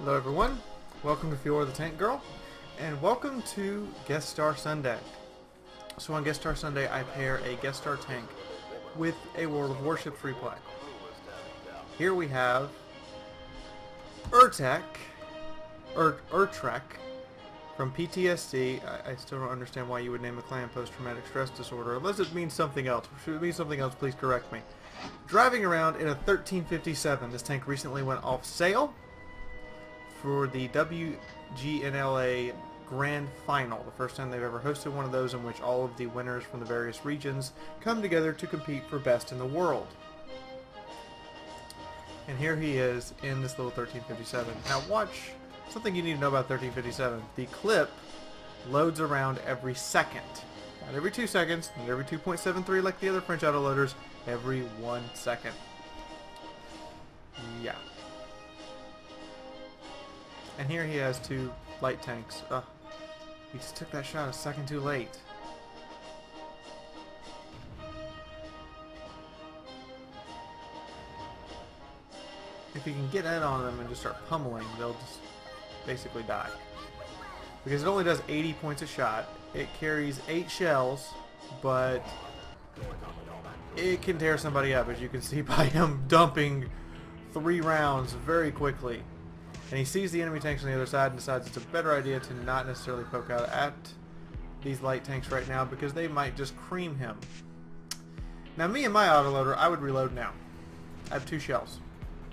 Hello everyone, welcome to Fiaura the Tank Girl, and welcome to Guest Star Sunday. So on Guest Star Sunday I pair a Guest Star tank with a World of Warships replay. Here we have Urtrek from PTSD. I still don't understand why you would name a clan post-traumatic stress disorder, unless it means something else. If it means something else, please correct me. Driving around in a 1357, this tank recently went off sale for the WGNLA Grand Final, the first time they've ever hosted one of those in which all of the winners from the various regions come together to compete for best in the world. And here he is in this little 1357. Now watch something you need to know about 1357. The clip loads around every second. Not every 2 seconds, not every 2.73 like the other French autoloaders, every 1 second. Yeah. And here he has two light tanks. Ugh. He just took that shot a second too late. If you can get in on them and just start pummeling, they'll just basically die. Because it only does 80 points a shot. It carries 8 shells, but it can tear somebody up, as you can see by him dumping 3 rounds very quickly. And he sees the enemy tanks on the other side and decides it's a better idea to not necessarily poke out at these light tanks right now because they might just cream him. Now me and my autoloader, I would reload now. I have 2 shells.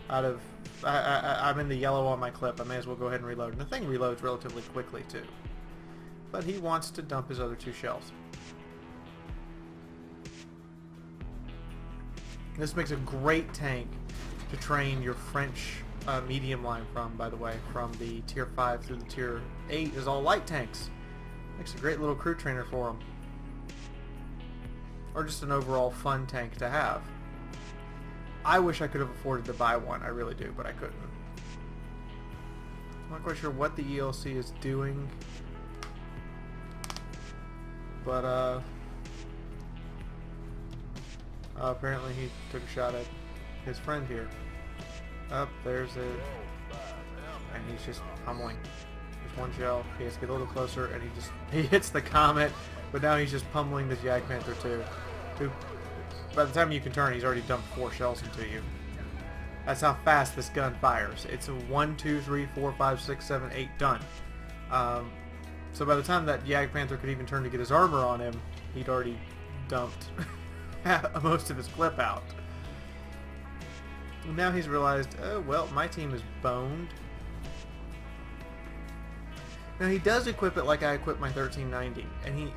I'm in the yellow on my clip. I may as well go ahead and reload. And the thing reloads relatively quickly too. But he wants to dump his other 2 shells. This makes a great tank to train your French medium line from, by the way, from the tier 5 through the tier 8 is all light tanks. Makes a great little crew trainer for them. Or just an overall fun tank to have. I wish I could have afforded to buy one, I really do, but I couldn't. I'm not quite sure what the ELC is doing, but apparently he took a shot at his friend here. Up, there's it. And he's just pummeling. There's 1 shell. He has to get a little closer, and he hits the Comet, but now he's just pummeling this Jagdpanther too. By the time you can turn, he's already dumped 4 shells into you. That's how fast this gun fires. It's a 1, 2, 3, 4, 5, 6, 7, 8 done. So by the time that Jagdpanther could even turn to get his armor on him, he'd already dumped most of his clip out. Now he's realized, oh well, my team is boned. Now he does equip it like I equipped my 1390, and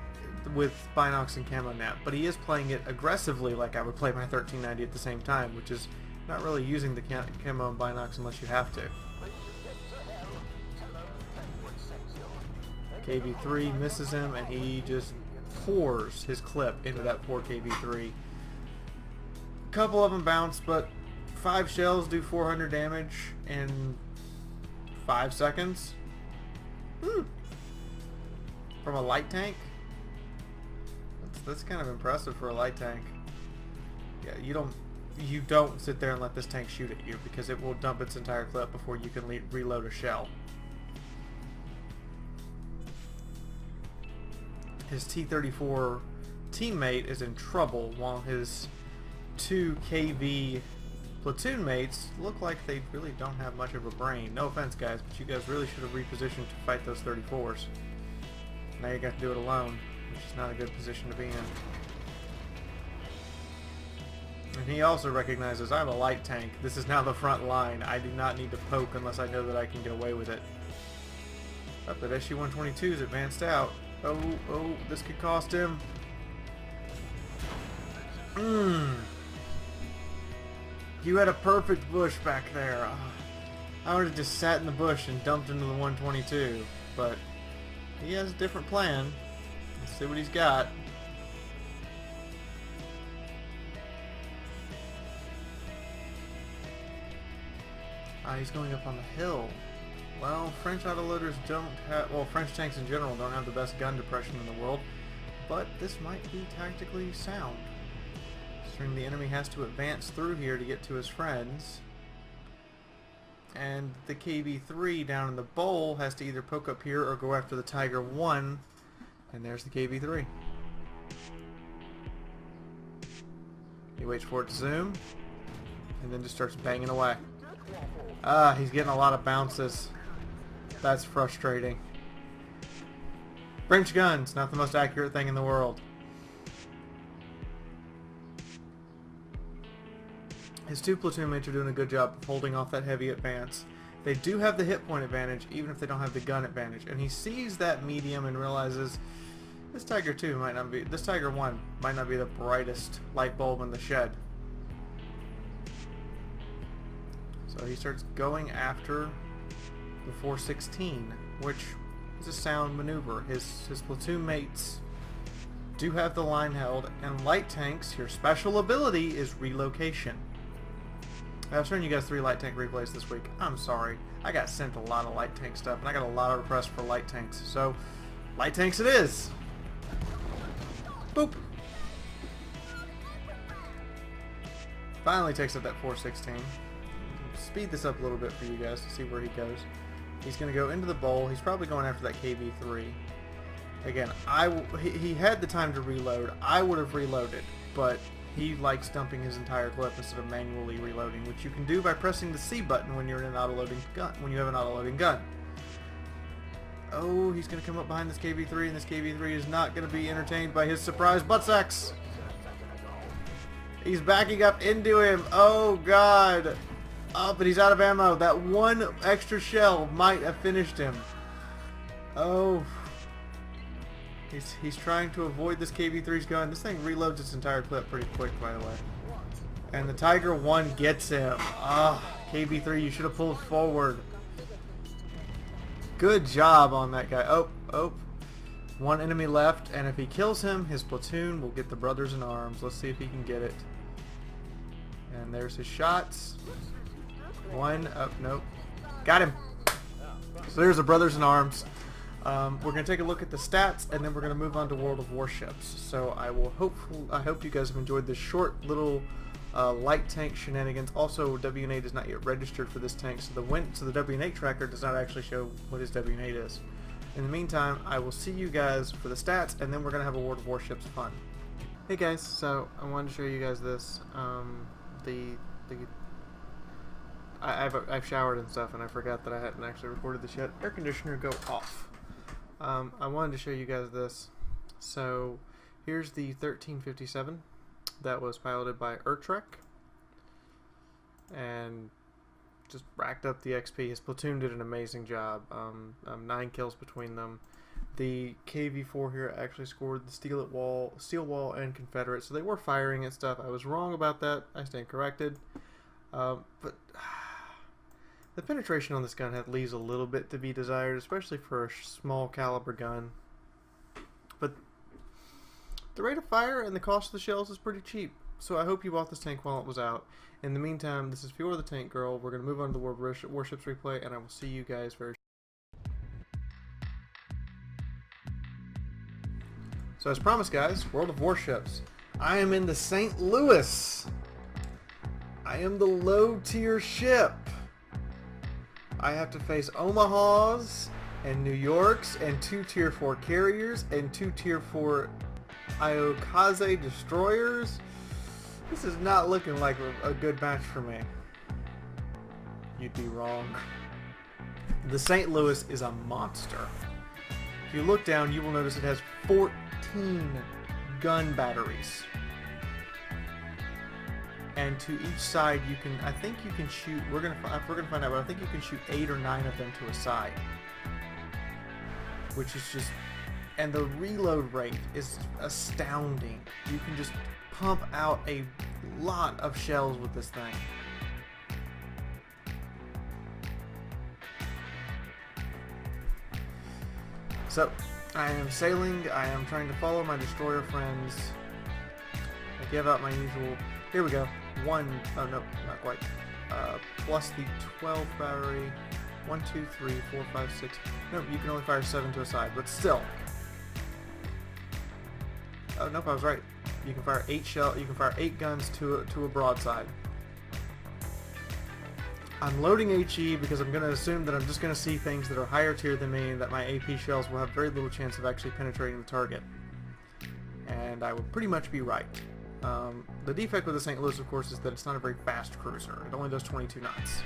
with Binox and Camo Nap, but he is playing it aggressively like I would play my 1390 at the same time, which is not really using the Camo and Binox unless you have to. KV3 misses him, and he just pours his clip into that poor KV3. A couple of them bounce, but 5 shells do 400 damage in 5 seconds. From a light tank? That's kind of impressive for a light tank. Yeah, you don't sit there and let this tank shoot at you because it will dump its entire clip before you can reload a shell. His T-34 teammate is in trouble while his 2 KV platoon mates look like they really don't have much of a brain. No offense, guys, but you guys really should have repositioned to fight those 34s. Now you got to do it alone, which is not a good position to be in. And he also recognizes I'm a light tank. This is now the front line. I do not need to poke unless I know that I can get away with it. Up at SU-122's advanced out. Oh, this could cost him. You had a perfect bush back there. I would have just sat in the bush and dumped into the 122, but he has a different plan. Let's see what he's got. He's going up on the hill. Well, French autoloaders don't have, well, French tanks in general don't have the best gun depression in the world, but this might be tactically sound. The enemy has to advance through here to get to his friends. And the KB3 down in the bowl has to either poke up here or go after the Tiger 1. And there's the KB3. He waits for it to zoom, and then just starts banging away. He's getting a lot of bounces. That's frustrating. French guns, not the most accurate thing in the world. His two platoon mates are doing a good job of holding off that heavy advance. They do have the hit point advantage, even if they don't have the gun advantage. And he sees that medium and realizes this Tiger 2 might not be, this Tiger 1 might not be the brightest light bulb in the shed. So he starts going after the 416, which is a sound maneuver. His platoon mates do have the line held, and light tanks, your special ability is relocation. I was showing you guys 3 light tank replays this week. I'm sorry. I got sent a lot of light tank stuff, and I got a lot of requests for light tanks. So, light tanks it is! Boop! Finally takes up that 416. Speed this up a little bit for you guys to see where he goes. He's going to go into the bowl. He's probably going after that KB3. Again, he had the time to reload. I would have reloaded, but he likes dumping his entire clip instead of manually reloading, which you can do by pressing the C button when you're in an auto-loading gun. When you have an auto-loading gun. Oh, he's going to come up behind this KB3, and this KB3 is not going to be entertained by his surprise butt sex. He's backing up into him. Oh, God. Oh, but he's out of ammo. That one extra shell might have finished him. Oh. He's trying to avoid this KB3's gun. This thing reloads its entire clip pretty quick, by the way. And the Tiger 1 gets him. Ah, KB3, you should have pulled forward. Good job on that guy. Oh. One enemy left, and if he kills him, his platoon will get the brothers in arms. Let's see if he can get it. And there's his shots. One up, nope. Got him. So there's the brothers in arms. We're going to take a look at the stats, and then we're going to move on to World of Warships. So I hope you guys have enjoyed this short little light tank shenanigans. Also, WN8 is not yet registered for this tank, so the WN8 tracker does not actually show what his WN8 is. In the meantime, I will see you guys for the stats, and then we're going to have a World of Warships fun. Hey guys, so I wanted to show you guys this. I've showered and stuff, and I forgot that I hadn't actually recorded this yet. Air conditioner go off. I wanted to show you guys this. So here's the 1357 that was piloted by Ertrek, and just racked up the XP. His platoon did an amazing job. 9 kills between them. The KV4 here actually scored the steel wall and Confederate, so they were firing at stuff. I was wrong about that. I stand corrected. But the penetration on this gun leaves a little bit to be desired, especially for a small caliber gun. But the rate of fire and the cost of the shells is pretty cheap, so I hope you bought this tank while it was out. In the meantime, this is Fiaura the Tank Girl. We're going to move on to the World Warships replay, and I will see you guys very soon. So as promised, guys, World of Warships. I am in the St. Louis. I am the low-tier ship. I have to face Omahas and New Yorks and 2 Tier 4 carriers and 2 Tier 4 Iokaze destroyers. This is not looking like a good match for me. You'd be wrong. The St. Louis is a monster. If you look down, you will notice it has 14 gun batteries. And to each side, I think you can shoot. We're gonna find out, but I think you can shoot 8 or 9 of them to a side, which is just, and the reload rate is astounding. You can just pump out a lot of shells with this thing. So, I am sailing. I am trying to follow my destroyer friends. I give out my usual. Here we go. Oh no, not quite. Plus the 12 battery. 1, 2, 3, 4, 5, 6. No, you can only fire 7 to a side, but still. Oh nope, I was right. You can fire 8 guns to a broadside. I'm loading HE because I'm going to assume that I'm just going to see things that are higher tier than me and that my AP shells will have very little chance of actually penetrating the target. And I will pretty much be right. The defect with the St. Louis, of course, is that it's not a very fast cruiser. It only does 22 knots.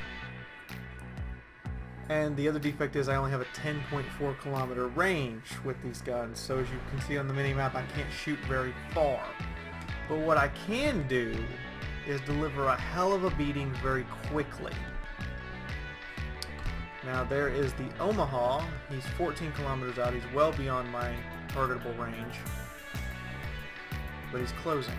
And the other defect is I only have a 10.4 kilometer range with these guns, so as you can see on the mini-map, I can't shoot very far. But what I can do is deliver a hell of a beating very quickly. Now there is the Omaha. He's 14 kilometers out. He's well beyond my targetable range. But he's closing.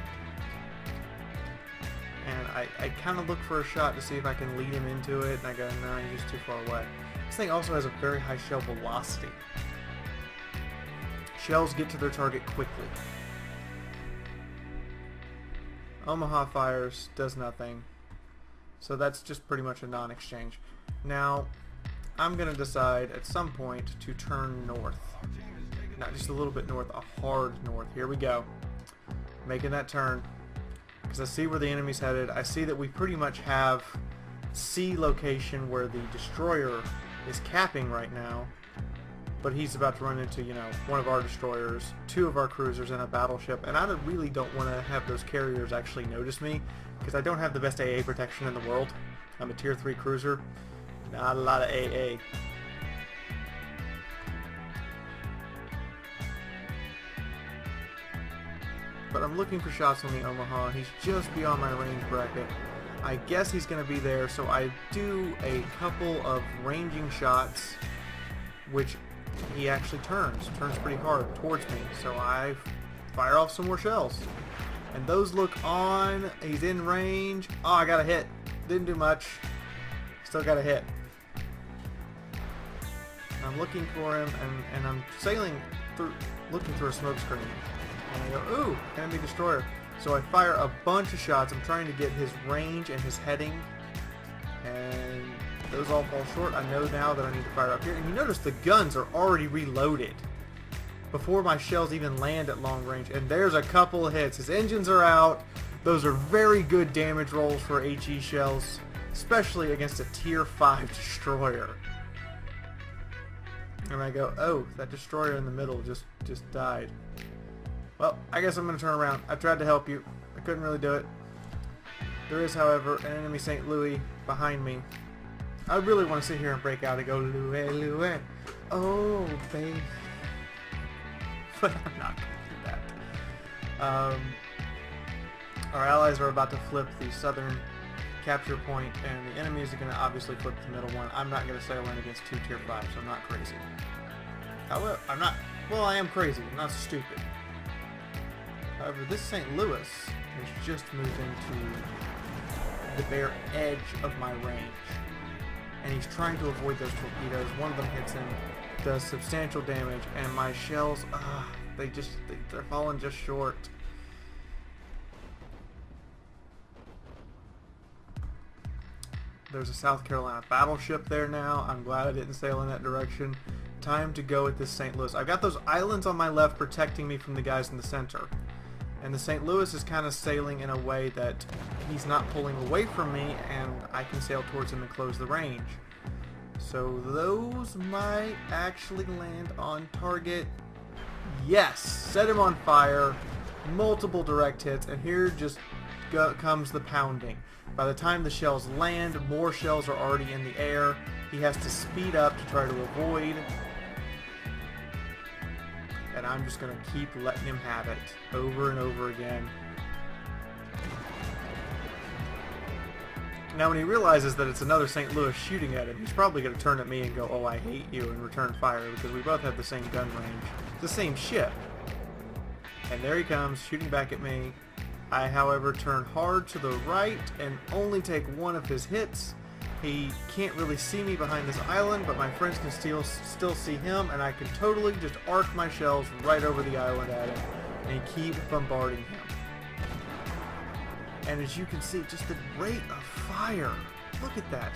And I kind of look for a shot to see if I can lead him into it, and I go, no, he's just too far away. This thing also has a very high shell velocity. Shells get to their target quickly. Omaha fires, does nothing. So that's just pretty much a non-exchange. Now, I'm going to decide at some point to turn north. Not just a little bit north, a hard north. Here we go. Making that turn. Because I see where the enemy's headed. I see that we pretty much have C location where the destroyer is capping right now. But he's about to run into, you know, one of our destroyers, two of our cruisers, and a battleship. And I really don't want to have those carriers actually notice me, because I don't have the best AA protection in the world. I'm a tier 3 cruiser. Not a lot of AA. But I'm looking for shots on the Omaha. He's just beyond my range bracket. I guess he's going to be there, so I do a couple of ranging shots, which he actually turns pretty hard towards me. So I fire off some more shells. And those look on. He's in range. Oh, I got a hit. Didn't do much. Still got a hit. I'm looking for him, and I'm sailing through, looking through a smoke screen. And I go, ooh, enemy destroyer. So I fire a bunch of shots. I'm trying to get his range and his heading. And those all fall short. I know now that I need to fire up here. And you notice the guns are already reloaded before my shells even land at long range. And there's a couple of hits. His engines are out. Those are very good damage rolls for HE shells, especially against a tier 5 destroyer. And I go, oh, that destroyer in the middle just died. Well, I guess I'm going to turn around. I tried to help you. I couldn't really do it. There is, however, an enemy St. Louis behind me. I really want to sit here and break out and go, Louis, Louis. Oh, baby. But I'm not going to do that. Our allies are about to flip the southern capture point, and the enemies are going to obviously flip the middle one. I'm not going to sail in against two tier 5s, so I'm not crazy. However, well, I am crazy. I'm not stupid. However, this St. Louis has just moved into the bare edge of my range. And he's trying to avoid those torpedoes. One of them hits him, does substantial damage, and my shells, they're falling just short. There's a South Carolina battleship there now. I'm glad I didn't sail in that direction. Time to go at this St. Louis. I've got those islands on my left protecting me from the guys in the center. And the St. Louis is kind of sailing in a way that he's not pulling away from me, and I can sail towards him and close the range. So those might actually land on target. Yes! Set him on fire. Multiple direct hits, and here just comes the pounding. By the time the shells land, more shells are already in the air. He has to speed up to try to avoid. And I'm just going to keep letting him have it over and over again. Now when he realizes that it's another St. Louis shooting at him, he's probably going to turn at me and go, oh, I hate you, and return fire, because we both have the same gun range. The same ship. And there he comes, shooting back at me. I, however, turn hard to the right and only take one of his hits. He can't really see me behind this island, but my friends can still see him, and I can totally just arc my shells right over the island at him and keep bombarding him. And as you can see, just the rate of fire. Look at that.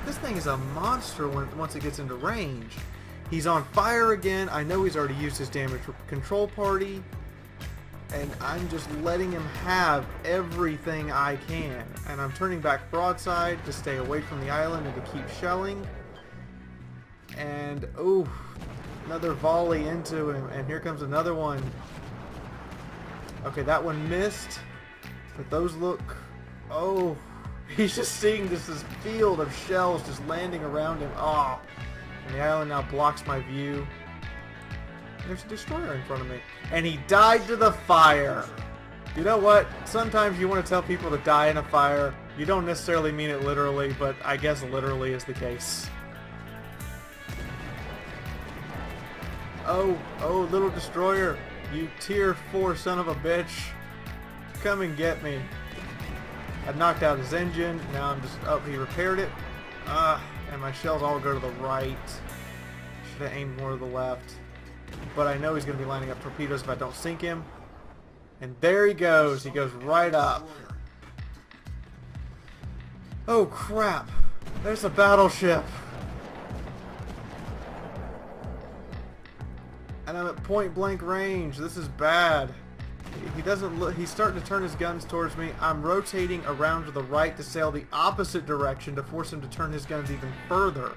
This thing is a monster once it gets into range. He's on fire again. I know he's already used his damage control party. and I'm just letting him have everything I can. And I'm turning back broadside to stay away from the island and to keep shelling. And, oh, another volley into him, and here comes another one. Okay, that one missed, but those look, oh, he's just seeing this field of shells just landing around him. Oh, and the island now blocks my view. There's a destroyer in front of me. And he died to the fire. You know what? Sometimes you want to tell people to die in a fire. You don't necessarily mean it literally, but I guess literally is the case. Oh, little destroyer. You tier 4 son of a bitch. Come and get me. I knocked out his engine. Now I'm just... Oh, he repaired it. And my shells all go to the right. Should have aimed more to the left. But I know he's going to be lining up torpedoes if I don't sink him. And there he goes. He goes right up. Oh, crap. There's a battleship. And I'm at point blank range. This is bad. He doesn't look... He's starting to turn his guns towards me. I'm rotating around to the right to sail the opposite direction to force him to turn his guns even further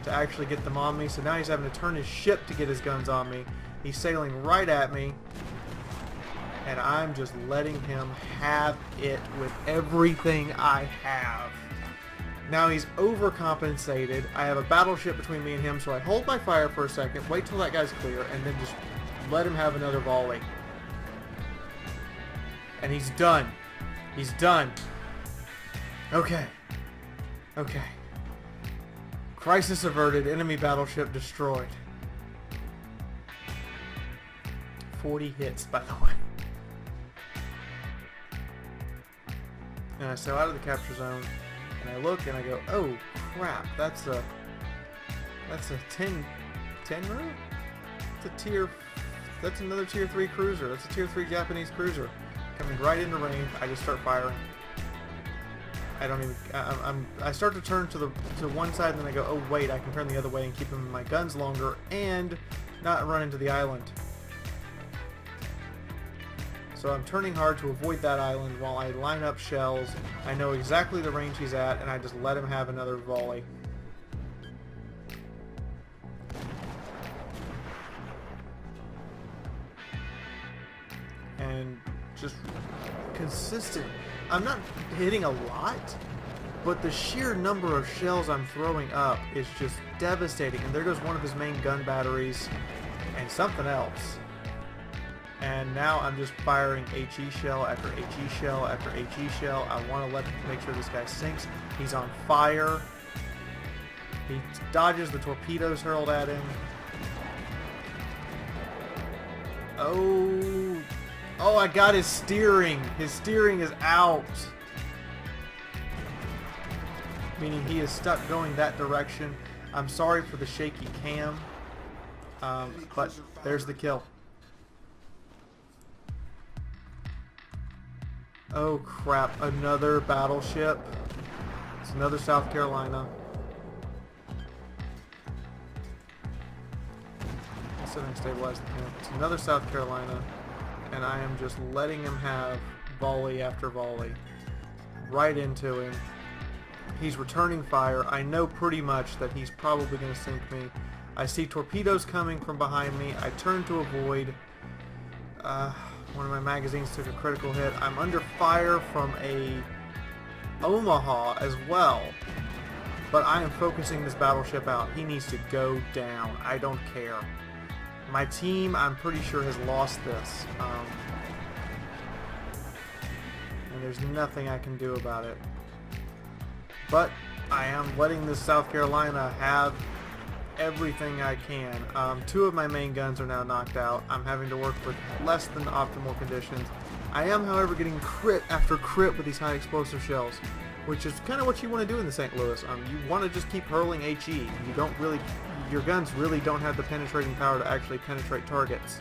to actually get them on me. So now he's having to turn his ship to get his guns on me. He's sailing right at me. And I'm just letting him have it with everything I have. Now he's overcompensated. I have a battleship between me and him, so I hold my fire for a second, wait till that guy's clear, and then just let him have another volley. And he's done. He's done. Okay. Okay. Crisis averted. Enemy battleship destroyed. 40 hits, by the way. And I sail out of the capture zone, and I look and I go, oh crap, that's a 10 tenner? That's another tier 3 cruiser. That's a tier 3 Japanese cruiser. Coming right into range, I just start firing. I don't even, I start to turn to one side, and then I go, oh wait, I can turn the other way and keep them in my guns longer and not run into the island. So I'm turning hard to avoid that island while I line up shells. I know exactly the range he's at, and I just let him have another volley. And just consistent. I'm not hitting a lot, but the sheer number of shells I'm throwing up is just devastating. And there goes one of his main gun batteries and something else. And now I'm just firing HE shell after HE shell after HE shell. I want to make sure this guy sinks. He's on fire. He dodges the torpedoes hurled at him. Oh, I got his steering. His steering is out. Meaning he is stuck going that direction. I'm sorry for the shaky cam. But there's the kill. Oh crap, another battleship. It's another South Carolina. Let's see if I can stabilize the camera. It's another South Carolina. And I am just letting him have volley after volley. Right into him. He's returning fire. I know pretty much that he's probably going to sink me. I see torpedoes coming from behind me. I turn to avoid. One of my magazines took a critical hit. I'm under fire from a Omaha as well. But I am focusing this battleship out. He needs to go down. I don't care. My team, I'm pretty sure, has lost this. And there's nothing I can do about it. But I am letting this South Carolina have everything I can. 2 of my main guns are now knocked out. I'm having to work with less than optimal conditions. I am, however, getting crit after crit with these high explosive shells, which is kind of what you want to do in the St. Louis. You want to just keep hurling HE. You don't really, your guns really don't have the penetrating power to actually penetrate targets.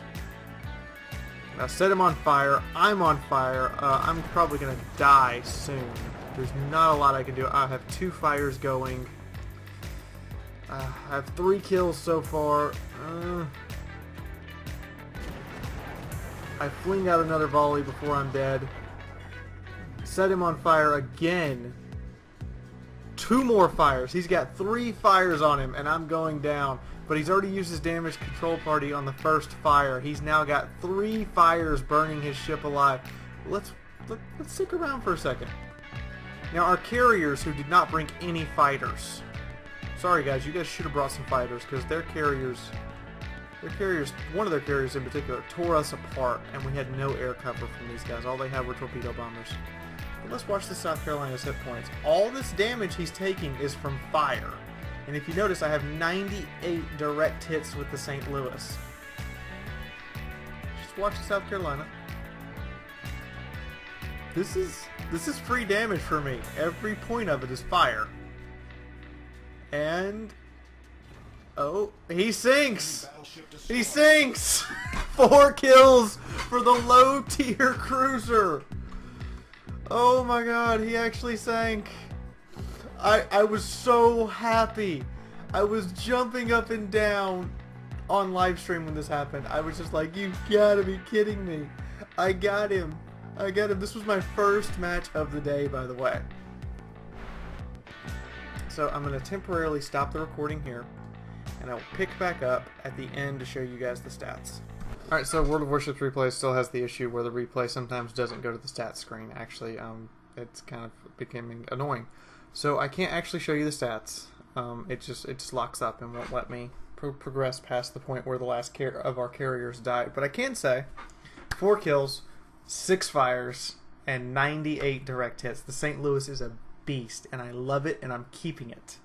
Now set him on fire. I'm on fire. I'm probably going to die soon. There's not a lot I can do. I have 2 fires going. I have 3 kills so far. I fling out another volley before I'm dead. Set him on fire again. 2 more fires. He's got 3 fires on him, and I'm going down. But he's already used his damage control party on the first fire. He's now got 3 fires burning his ship alive. Let's stick around for a second. Now, our carriers who did not bring any fighters. Sorry, guys. You guys should have brought some fighters, because their carriers, one of their carriers in particular, tore us apart, and we had no air cover from these guys. All they had were torpedo bombers. But let's watch the South Carolina's hit points. All this damage he's taking is from fire. And if you notice, I have 98 direct hits with the St. Louis. Just watch the South Carolina. This is free damage for me. Every point of it is fire. And oh, he sinks. He sinks. 4 kills for the low tier cruiser. Oh my god, he actually sank. I was so happy. I was jumping up and down on live stream when this happened. I was just like, you gotta be kidding me. I got him. I got him. This was my first match of the day, by the way. So I'm going to temporarily stop the recording here, and I will pick back up at the end to show you guys the stats. Alright, so World of Warships Replay still has the issue where the replay sometimes doesn't go to the stats screen. Actually, it's kind of becoming annoying. So I can't actually show you the stats. It just locks up and won't let me progress past the point where the last of our carriers died. But I can say 4 kills, 6 fires, and 98 direct hits. The St. Louis is a beast, and I love it, and I'm keeping it.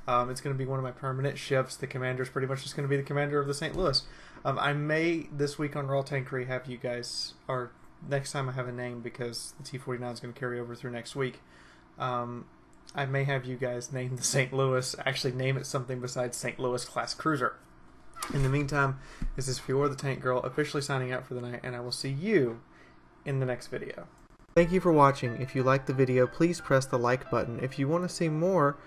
It's going to be one of my permanent ships. The commander is pretty much just going to be the commander of the St. Louis. I may, this week on Raw Tankery, have you guys, or next time I have a name, because the T-49 is going to carry over through next week. I may have you guys name the St. Louis, actually name it something besides St. Louis class cruiser. In the meantime, this is Fiaura the Tank Girl officially signing out for the night, and I will see you in the next video. Thank you for watching. If you liked the video, please press the like button. If you want to see more,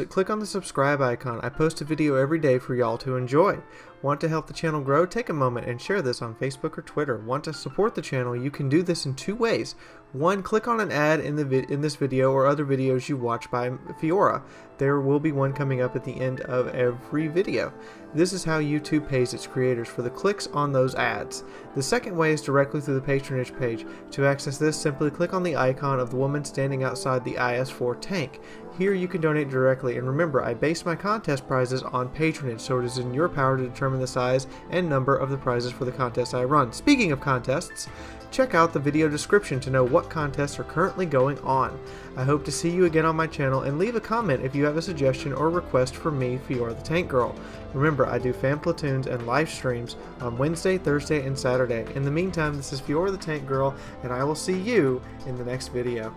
click on the subscribe icon. I post a video every day for y'all to enjoy. Want to help the channel grow? Take a moment and share this on Facebook or Twitter. Want to support the channel? You can do this in 2 ways. 1, click on an ad in this video or other videos you watch by Fiaura. There will be one coming up at the end of every video. This is how YouTube pays its creators for the clicks on those ads. The second way is directly through the patronage page. To access this, simply click on the icon of the woman standing outside the IS-4 tank. Here you can donate directly, and remember, I base my contest prizes on patronage, so it is in your power to determine the size and number of the prizes for the contests I run. Speaking of contests, check out the video description to know what contests are currently going on. I hope to see you again on my channel, and leave a comment if you have a suggestion or request for me, Fiaura the Tank Girl. Remember, I do fan platoons and live streams on Wednesday, Thursday, and Saturday. In the meantime, this is Fiaura the Tank Girl, and I will see you in the next video.